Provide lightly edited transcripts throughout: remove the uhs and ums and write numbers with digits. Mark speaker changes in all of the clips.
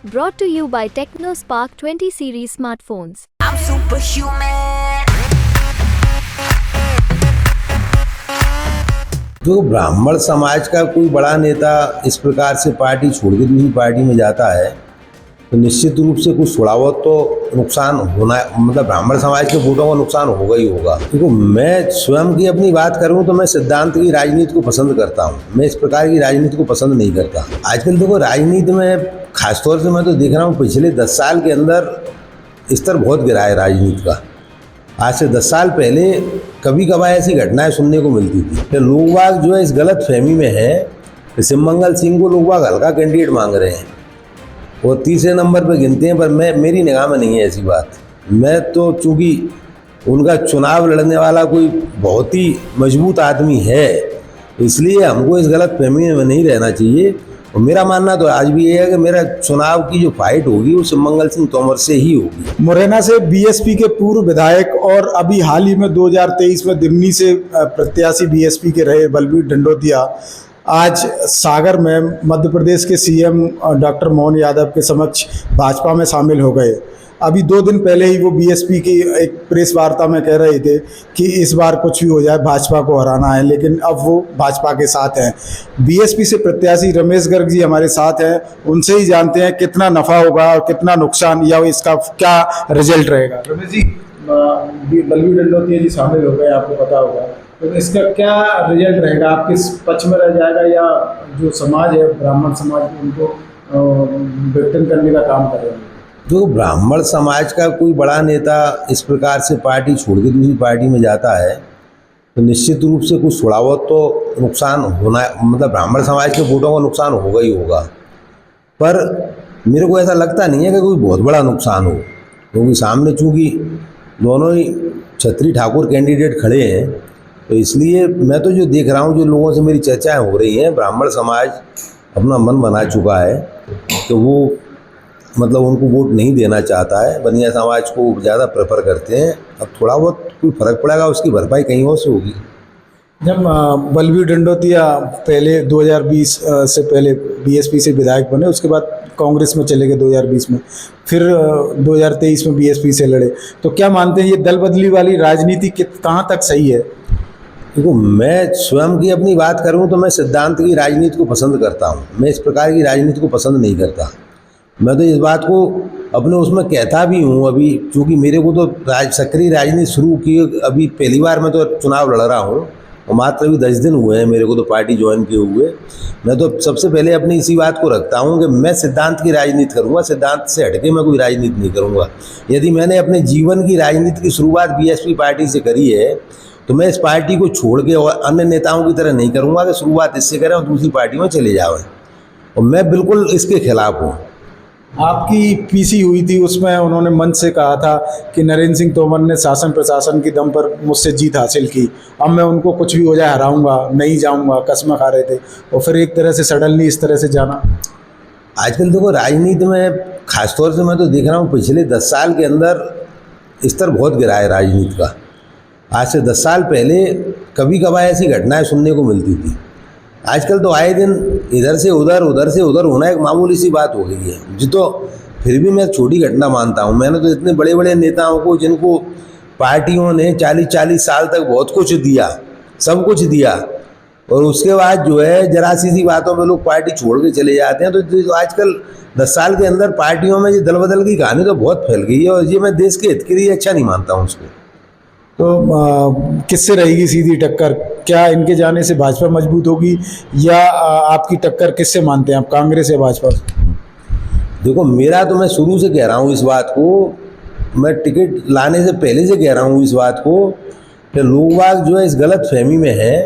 Speaker 1: Brought to you by TechnoSpark 20 series smartphones.
Speaker 2: I'm superhuman.
Speaker 3: जो ब्राह्मण समाज का कोई बड़ा नेता इस प्रकार से पार्टी छोड़ के दूसरी पार्टी में जाता है तो निश्चित रूप से कुछ थोड़ा बहुत तो नुकसान होना, मतलब ब्राह्मण समाज के वोटों का नुकसान होगा ही होगा। क्योंकि मैं स्वयं की अपनी बात करूं तो मैं सिद्धांत की राजनीति को पसंद करता हूं, मैं इस प्रकार की राजनीति को पसंद नहीं करता। आजकल देखो राजनीति में खासतौर से मैं तो देख रहा हूँ पिछले 10 साल के अंदर स्तर बहुत गिरा है राजनीति का। आज से 10 साल पहले कभी कभार ऐसी घटनाएं सुनने को मिलती थी कि लोग बाग जो है इस गलत फहमी में है कि सिमंगल सिंह को लोग बाग हल्का कैंडिडेट मांग रहे हैं और तीसरे नंबर पर गिनते हैं, पर मेरी निगाह में नहीं है ऐसी बात। मैं तो चूँकि उनका चुनाव लड़ने वाला कोई बहुत ही मजबूत आदमी है, इसलिए हमको इस गलत फहमी में नहीं रहना चाहिए। और मेरा मानना तो आज भी ये है कि मेरा चुनाव की जो फाइट होगी वो सिमंगल सिंह तोमर से ही होगी।
Speaker 4: मुरैना से बीएसपी के पूर्व विधायक और अभी हाल ही में 2023 में दिमनी से प्रत्याशी बीएसपी के रहे बलबीर ढंडोतिया आज सागर में मध्य प्रदेश के सीएम डॉक्टर मोहन यादव के समक्ष भाजपा में शामिल हो गए। अभी 2 दिन पहले ही वो बीएसपी की एक प्रेस वार्ता में कह रहे थे कि इस बार कुछ भी हो जाए भाजपा को हराना है, लेकिन अब वो भाजपा के साथ हैं। बीएसपी से प्रत्याशी रमेश गर्ग जी हमारे साथ हैं, उनसे ही जानते हैं कितना नफ़ा होगा और कितना नुकसान या इसका क्या रिजल्ट रहेगा। रमेश जी, बलबीर ढंडोतिया जी शामिल हो गए, आपको पता होगा, तो इसका क्या रिजल्ट रहेगा? आप किस पक्ष में रह जाएगा या जो समाज है ब्राह्मण समाज उनको विघटन करने का काम करेंगे?
Speaker 3: जो ब्राह्मण समाज का कोई बड़ा नेता इस प्रकार से पार्टी छोड़ के दूसरी पार्टी में जाता है तो निश्चित रूप से कुछ थोड़ा बहुत तो नुकसान होना, मतलब ब्राह्मण समाज के वोटों का नुकसान होगा ही होगा। पर मेरे को ऐसा लगता नहीं है कि कोई बहुत बड़ा नुकसान हो, क्योंकि सामने चूँकि दोनों ही छत्री ठाकुर कैंडिडेट खड़े हैं, तो इसलिए मैं तो जो देख रहा हूँ, जो लोगों से मेरी चर्चाएँ हो रही हैं, ब्राह्मण समाज अपना मन बना चुका है तो वो मतलब उनको वोट नहीं देना चाहता है, बनिया समाज को ज़्यादा प्रेफर करते हैं। अब थोड़ा बहुत कोई फ़र्क पड़ेगा, उसकी भरपाई कहीं और से होगी।
Speaker 4: जब बलबीर ढंडोतिया पहले 2020 से पहले बीएसपी से विधायक बने, उसके बाद कांग्रेस में चले गए 2020 में, फिर 2023 में बीएसपी से लड़े, तो क्या मानते हैं ये दल बदली वाली राजनीति कहाँ तक सही है?
Speaker 3: देखो मैं स्वयं की अपनी बात करूँ तो मैं सिद्धांत की राजनीति को पसंद करता हूँ, मैं इस प्रकार की राजनीति को पसंद नहीं करता। मैं तो इस बात को अपने उसमें कहता भी हूँ। अभी चूँकि मेरे को तो सक्रिय राजनीति शुरू की अभी पहली बार मैं तो चुनाव लड़ रहा हूँ और मात्र अभी 10 दिन हुए हैं मेरे को तो पार्टी ज्वाइन किए हुए। मैं तो सबसे पहले अपनी इसी बात को रखता हूँ कि मैं सिद्धांत की राजनीति करूँगा, सिद्धांत से हटके मैं कोई राजनीति नहीं करूँगा। यदि मैंने अपने जीवन की राजनीति की शुरुआत बीएसपी पार्टी से करी है तो मैं इस पार्टी को छोड़ के और अन्य नेताओं की तरह नहीं करूँगा कि शुरुआत इससे करें और दूसरी पार्टी में चले जाएँ, और मैं बिल्कुल इसके खिलाफ हूँ।
Speaker 4: आपकी पीसी हुई थी, उसमें उन्होंने मंच से कहा था कि नरेंद्र सिंह तोमर ने शासन प्रशासन की दम पर मुझसे जीत हासिल की, अब मैं उनको कुछ भी हो जाए हराऊंगा, नहीं जाऊंगा, कसम खा रहे थे, और फिर एक तरह से सडनली इस तरह से जाना।
Speaker 3: आजकल देखो राजनीति में खासतौर से मैं तो देख रहा हूँ पिछले 10 साल के अंदर स्तर बहुत गिरा है राजनीति का। आज से 10 साल पहले कभी कभार ऐसी घटनाएं सुनने को मिलती थी, आजकल तो आए दिन इधर से उधर होना एक मामूली सी बात हो गई है, जो तो फिर भी मैं छोटी घटना मानता हूँ। मैंने तो इतने बड़े बड़े नेताओं को, जिनको पार्टियों ने 40-40 साल तक बहुत कुछ दिया, सब कुछ दिया, और उसके बाद जो है जरा सी बातों में लोग पार्टी छोड़ के चले जाते हैं। तो आजकल 10 साल के अंदर पार्टियों में ये दल बदल की कहानी तो बहुत फैल गई है, और ये मैं देश के हित के लिए अच्छा नहीं मानता हूँ उसको।
Speaker 4: तो किससे रहेगी सीधी टक्कर? क्या इनके जाने से भाजपा मजबूत होगी या आपकी टक्कर किससे मानते हैं आप, कांग्रेस या भाजपा?
Speaker 3: देखो मेरा तो मैं शुरू से कह रहा हूँ इस बात को, मैं टिकट लाने से पहले से कह रहा हूँ इस बात को कि लोग बाग जो है इस गलत फहमी में है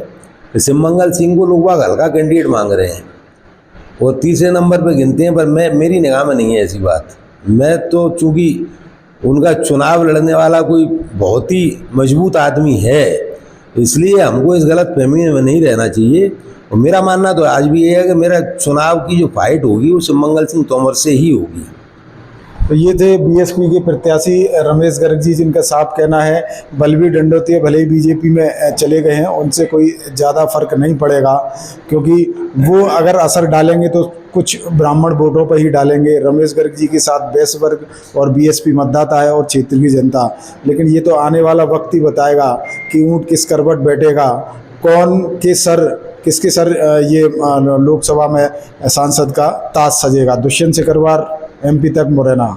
Speaker 3: कि सिमंगल सिंह को लोग बाग हल्का कैंडिडेट मांग रहे हैं और तीसरे नंबर पर गिनते हैं, पर मेरी निगाह में नहीं है ऐसी बात। मैं तो चूँकि उनका चुनाव लड़ने वाला कोई बहुत ही मजबूत आदमी है, इसलिए हमको इस गलत फहमी में नहीं रहना चाहिए। और मेरा मानना तो आज भी ये है कि मेरा चुनाव की जो फाइट होगी वो सिमंगल सिंह तोमर से ही होगी।
Speaker 4: तो ये थे बीएसपी के प्रत्याशी रमेश गर्ग जी, जिनका साफ कहना है बलबीर डंडोतिया भले ही बीजेपी में चले गए हैं, उनसे कोई ज़्यादा फर्क नहीं पड़ेगा, क्योंकि वो अगर असर डालेंगे तो कुछ ब्राह्मण वोटों पर ही डालेंगे। रमेश गर्ग जी के साथ वैश्य वर्ग और बीएसपी मतदाता है और क्षेत्र की जनता। लेकिन ये तो आने वाला वक्त ही बताएगा कि ऊँट किस करवट बैठेगा, कौन के सर किसके सर ये लोकसभा में सांसद का ताज सजेगा। दुष्यंत सिकरवार, MP तक, मुरैना।